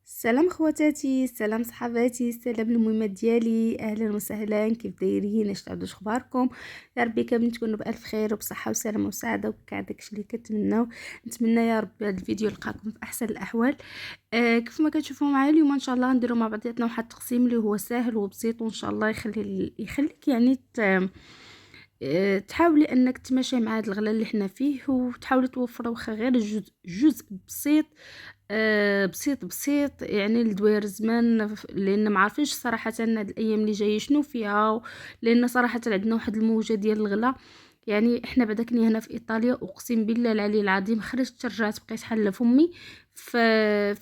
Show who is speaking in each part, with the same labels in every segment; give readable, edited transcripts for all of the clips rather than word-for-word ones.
Speaker 1: السلام خواتاتي، السلام صحباتي، السلام المهمات ديالي. اهلا وسهلا، كيف دايرين؟ اش تعدوا اخباركم؟ يا ربي كاملين تكونوا بالف خير وبصحه وسلامه وسعاده وكاع داكشي اللي كتمناو. نتمنى يا رب هذا الفيديو يلقاكم في احسن الاحوال. كيف ما كتشوفوا معايا اليوم ان شاء الله نديروا مع بعضياتنا واحد التقسيم اللي هو سهل وبسيط، وان شاء الله يخليك يعني تحاولي انك تماشي مع هذا الغلا اللي حنا فيه، وتحاولي توفري واخا غير جزء بسيط. بسيط يعني لدوير الزمان، لان ما عارفينش صراحه هاد الايام اللي جايه شنو فيها. لان صراحه عندنا واحد الموجه ديال الغلا. يعني احنا بعدا كني هنا في ايطاليا، اقسم بالله العلي العظيم خرجت رجعت بقيت حله فمي ف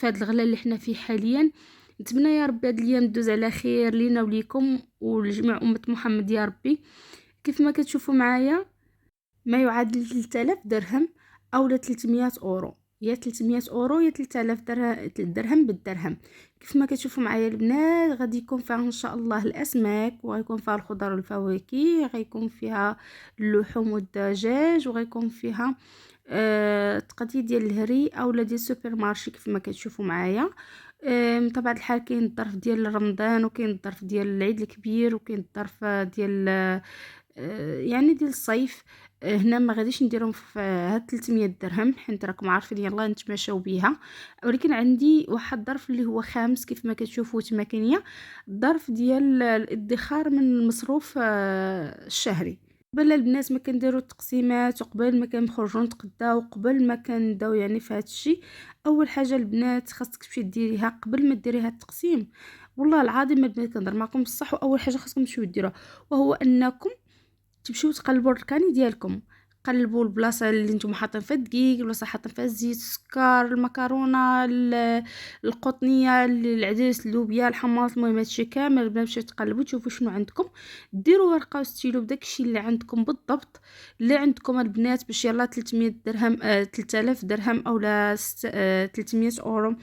Speaker 1: هاد الغلا اللي حنا فيه حاليا. نتمنى يا ربي هاد الايام دوز على خير لينا وليكم ولجميع امه محمد يا ربي. كيف ما كتشوفوا معايا ما يعادل 3000 درهم او 300 اورو، يا 300 اورو يا 3000 درهم بالدرهم. كيف ما كتشوفوا معايا البنات، غادي يكون فيها ان شاء الله الاسماك، وغيكون فيها الخضر والفواكه، غيكون فيها اللحوم والدجاج، وغيكون فيها تقضيه ديال الهري اولا ديال السوبر مارشي كيف ما كتشوفوا معايا. بطبيعه الحال كاين الظرف ديال رمضان، وكاين الظرف ديال العيد الكبير، وكاين الظرف ديال يعني ديال الصيف. هنا ما غاديش نديرهم في هاد 300 درهم حيت راكم عارفين يلا نتماشاو بيها. ولكن عندي واحد الظرف اللي هو خامس كيف ما كتشوفوا تماكنيه، الظرف ديال الادخار من المصروف الشهري. قبل البنات ما كنديروا التقسيمات، وقبل ما كنخرجوا نتقداو، وقبل ما كنبداو يعني في هذا الشيء، اول حاجه البنات خاصك تمشي ديريها قبل ما ديري هاد التقسيم. والله العظيم البنات كنهضر معكم بصح، واول حاجه خاصكم تمشيو ديروها وهو انكم تمشيو تقلبوا الركاني ديالكم. قلبوا البلاصه اللي نتوما حاطين فيها الدقيق، البلاصه حاطين فيها الزيت، السكر، المكرونه، القطنيه، العدس، اللوبيا، الحمص، المهم هادشي كامل باش تقلبوا تشوفوا شنو عندكم. ديروا ورقه وستيلو بداكشي اللي عندكم بالضبط، اللي عندكم البنات، باش يلا 300 درهم 3000 درهم اولا 300 اورو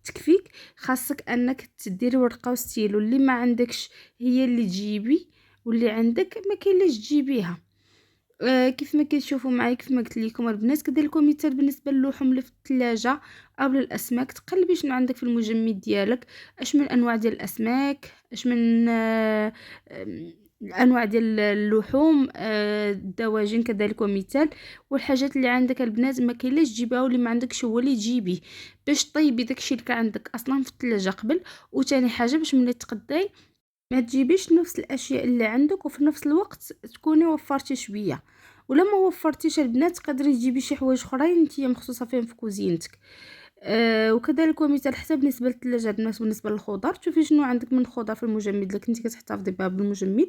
Speaker 1: تكفيك. خاصك انك تديري ورقه وستيلو، اللي ما عندكش هي اللي تجيبي، واللي عندك ما كاين لاش تجيبيها. كيف ما كتشوفوا معايا، كيف ما قلت لكم البنات، كدير لكم مثال بالنسبه للحوم اللي في الثلاجه او للاسماك. تقلبي شنو عندك في المجمد ديالك، اش من انواع ديال الاسماك، اش من الانواع ديال اللحوم، الدواجن كذلك مثال. والحاجات اللي عندك البنات ما كاين لاش تجيبها، واللي ما عندكش هو اللي تجيبيه باش طيبي داكشي اللي كان عندك اصلا في الثلاجه قبل. وثاني حاجه باش ملي تقداي ما تجيبيش نفس الاشياء اللي عندك، وفي نفس الوقت تكوني وفرتي شويه. ولما وفرتيش البنات تقدري تجيبي شي حوايج اخرين نتيا مخصوصه فيهم في كوزينتك. وكذلك مثال حتى بالنسبه للثلاجه البنات، بالنسبه للخضر تشوفي شنو عندك من خضر في المجمد اللي كنتي كتحتفظي بها بالمجمد،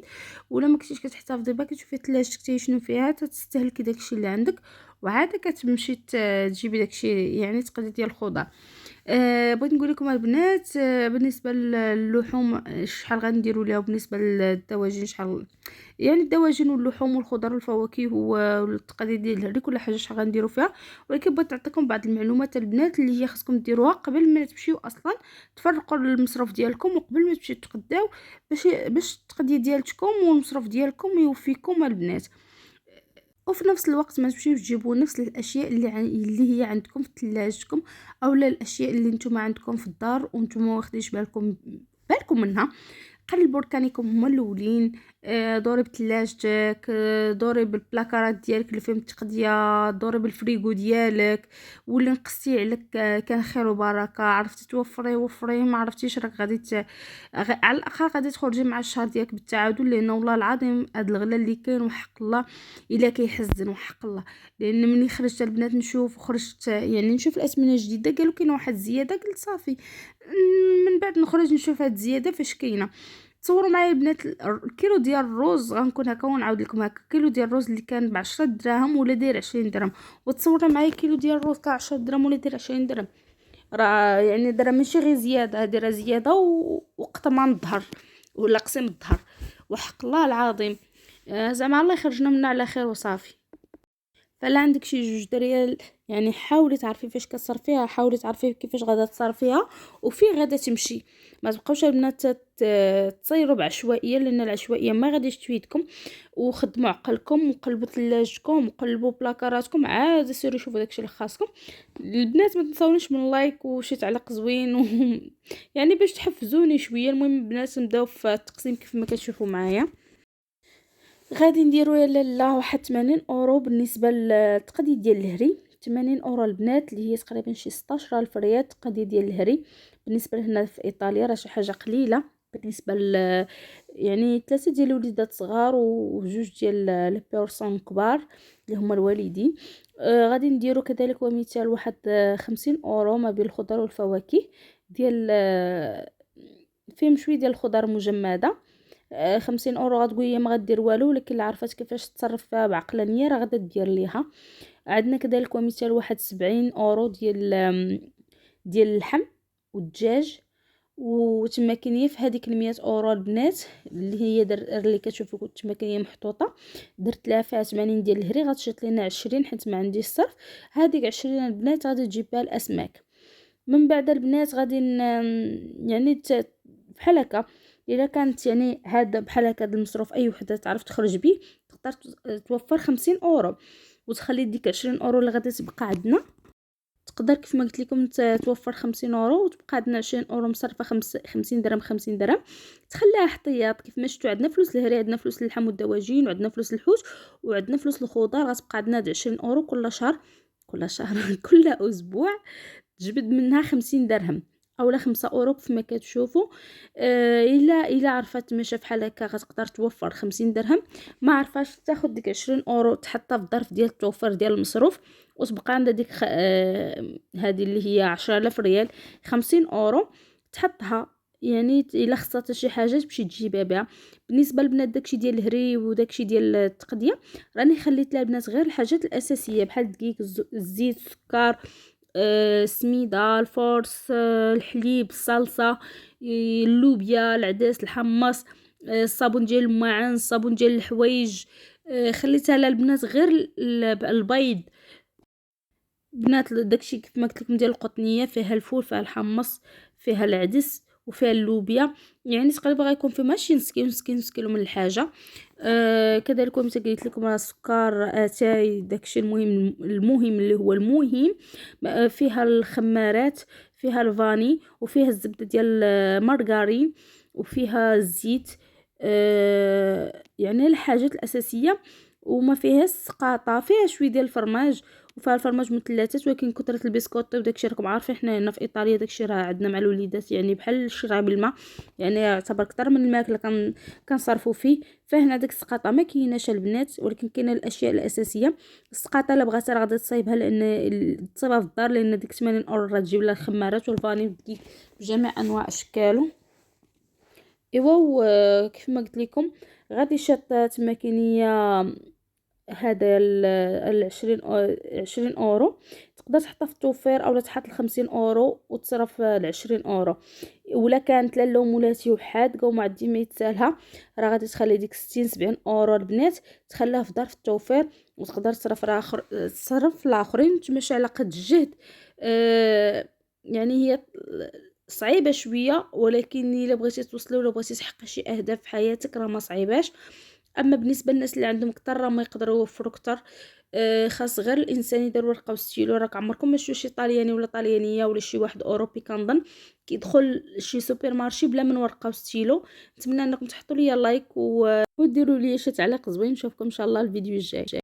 Speaker 1: ولا ما كنتيش كتحتفظي بها كتشوفي ثلاجتك حتى شنو فيها تستهلكي داكشي اللي عندك. وعاد كتمشي تجيبي داكشي يعني تقضي ديال الخضر. بغيت نقول لكم البنات، بالنسبه للحوم شحال غنديروا ليها، وبالنسبه للدواجن شحال. يعني الدواجن واللحوم والخضر والفواكه والتقضيه ديال الهري كل حاجه شحال غنديروا فيها. ولكن بغيت نعطيكم بعض المعلومات البنات اللي هي خاصكم ديروها قبل ما تمشيو اصلا تفرقوا المصروف ديالكم، وقبل ما تمشيو تقداو باش التقضيه ديالتكم والمصروف ديالكم يوفيكم البنات. وفي نفس الوقت ما تمشيوش تجيبوا نفس الاشياء اللي هي عندكم في ثلاجتكم، او لا الاشياء اللي نتوما عندكم في الدار وانتم واخدينش بالكم منها. قلبوا ركانيكم هما الاولين. دوري بثلاجتك، دوري بالبلاكارات ديالك اللي فيهم التقديه، دوري بالفريغو ديالك. واللي نقصتي عليك كان خير وبركه. عرفتي توفري وفري، ما عرفتيش راك على الاخر غادي تخرجي مع الشهر ديالك بالتعادل. لان والله العظيم هاد الغلا اللي كاين وحق الله الا كيحزن وحق الله. لان ملي خرجت البنات نشوف وخرجت يعني نشوف الاثمنه الجديده قالوا كاين واحد الزياده، قلت صافي. من بعد نخرج نشوف هاد الزياده فاش كاينه. تصوروا معايا البنات الكيلو ديال الرز غنكون هكا ونعاود لكم هكا. كيلو ديال الرز اللي كان ب10 دراهم ولا داير 20 درهم، وتصوروا معايا كيلو ديال الرز تاع 10 درهم ولا داير 20 درهم. راه يعني راه ماشي غير زياده، هادي راه زياده وقطمان الظهر ولا قسم الظهر. وحق الله العظيم. زعما الله يخرجنا منها على خير وصافي. فلا عندك شي 2 دريال، يعني حاولي تعرفي فاش كتصرفيها، حاولي تعرفي كيفاش غادا تصرفيها وفين غادا تمشي. ما تبقاوش البنات تصيروا بعشوائيه، لان العشوائيه ما غاديش تفيدكم. وخدموا عقلكم وقلبوا ثلاجتكم وقلبوا بلاكاراتكم، عاد سيروا شوفوا داكشي اللي خاصكم. البنات ما تنساونيش من لايك وشي تعليق زوين يعني باش تحفزوني شويه. المهم البنات نبداو في التقسيم كيف ما كتشوفوا معايا. غادي نديرو يا لاله واحد 80 اورو بالنسبه للتقديه ديال الهري. 80 اورو البنات اللي هي تقريبا شي 16 ريال تقديه ديال الهري. بالنسبه لهنا في ايطاليا راه شي حاجه قليله بالنسبه يعني 3 ديال الوليدات صغار وجوج ديال البيرسون كبار اللي هما الوالدين. غادي نديرو كذلك ومثال واحد 50 اورو ما بين الخضر والفواكه ديال فيهم شويه ديال الخضر مجمده. 50 اورو غتقولي ما غدير والو، ولكن اللي عرفات كيفاش تصرف فيها بعقلانيه راه غادا دير ليها. عندنا كذلك ومثال واحد 70 اورو ديال اللحم والدجاج. وتما كاين في هذيك 100 اورو البنات اللي هي اللي كتشوفوا تما كاين محطوطه، درت لها فيها 80 ديال الهري. غتشط لينا 20 حيت ما عنديش الصرف. هذيك 20 البنات غادي تجيب بها الاسماك. من بعد البنات غادي يعني بحال هكا. الا كانت يعني هذا بحال هكا المصروف اي وحده تعرف تخرج به تقدر توفر 50 اورو وتخلي ديك 20 اورو اللي غادي تبقى عندنا. تقدر كيف ما قلت لكم توفر 50 اورو وتبقى عندنا 20 اورو مصرفه 50 درهم 50 درهم. تخليها احتياط. كيف ما شفتوا عندنا فلوس الهري، عندنا فلوس اللحم والدواجن، وعندنا فلوس الحوت، وعندنا فلوس الخضار. غتبقى عندنا 20 اورو كل شهر كل شهر كل اسبوع تجبد منها 50 درهم اولا 5 اورو كيف ما كتشوفوا. الا عرفت تمشى بحال هكا غتقدر توفر 50 درهم. ما عرفاش تاخذ ديك 20 اورو تحطها في الظرف ديال التوفير ديال المصروف وتبقى عندها ديك هذه اللي هي 10000 ريال. 50 اورو تحطها، يعني الا خصها شي حاجه تمشي تجيبها بها. بالنسبه للبنات داكشي ديال الهري وداكشي ديال التقديه راني خليت لها البنات غير الحاجات الاساسيه بحال الدقيق الزيت السكر السميده الفورس الحليب الصلصه اللوبيا العدس الحمص الصابون ديال الماعن الصابون ديال الحوايج. خليتها للبنات غير البيض. بنات داكشي كيف ما قلت لكم ديال القطنيه فيها الفول فيها الحمص فيها العدس وفيها اللوبيا، يعني تقريبا غيكون فيه ماشي نص كيلو من الحاجه. كذلك كما قلت لكم راه السكر اتاي داكشي المهم اللي هو المهم. فيها الخمارات فيها الفاني وفيها الزبده ديال المارغرين وفيها الزيت. يعني الحاجات الاساسيه. وما فيهاش السقاطه، فيها شويه ديال الفرماج وفيها الفرماج مثلثات، ولكن كثره البسكوت وداكشي راكم عارفين حنا هنا في ايطاليا داكشي راه عندنا مع الوليدات يعني بحال الشراب الماء، يعني يعتبر اكثر من الماكله كنصرفوا فيه. فهنا داك السقاطه ما كايناش البنات، ولكن كاينه الاشياء الاساسيه. السقاطه الا بغاتها راه غادي تصايبها لان تصايبها في الدار، لان ديك 80 اورو راه تجيب لها الخمارات والفاني والدقيق بجميع انواع اشكاله. ايوا كيف ما قلت لكم غادي شاط تما كاينيه هذا ال20 اورو تقدر تحطها في التوفير اولا تحط 50 اورو وتصرف 20 اورو. ولا كانت لاله ومولاتي وحاد وما عندي ما يتسالها راه غادي تخلي ديك 60 70 اورو البنات تخليها في ظرف التوفير وتقدر تصرف الاخرين تمشي على قد الجهد. يعني هي صعيبه شويه، ولكن الا بغيتي توصلي ولا بغيتي تحققي شي اهداف في حياتك راه ما صعيباش. اما بالنسبه للناس اللي عندهم كتر راه ما يقدروا يوفروا كتر. خاص غير الانسان يدير ورقه وستيلو. راك عمركم ما شفتوا شي طالياني ولا طاليانيه ولا شي واحد اوروبي كنظن كيدخل شي سوبر مارشي بلا من ورقه وستيلو. نتمنى انكم تحطوا لي لايك وديروا لي شي تعليق زوين. نشوفكم ان شاء الله الفيديو الجاي.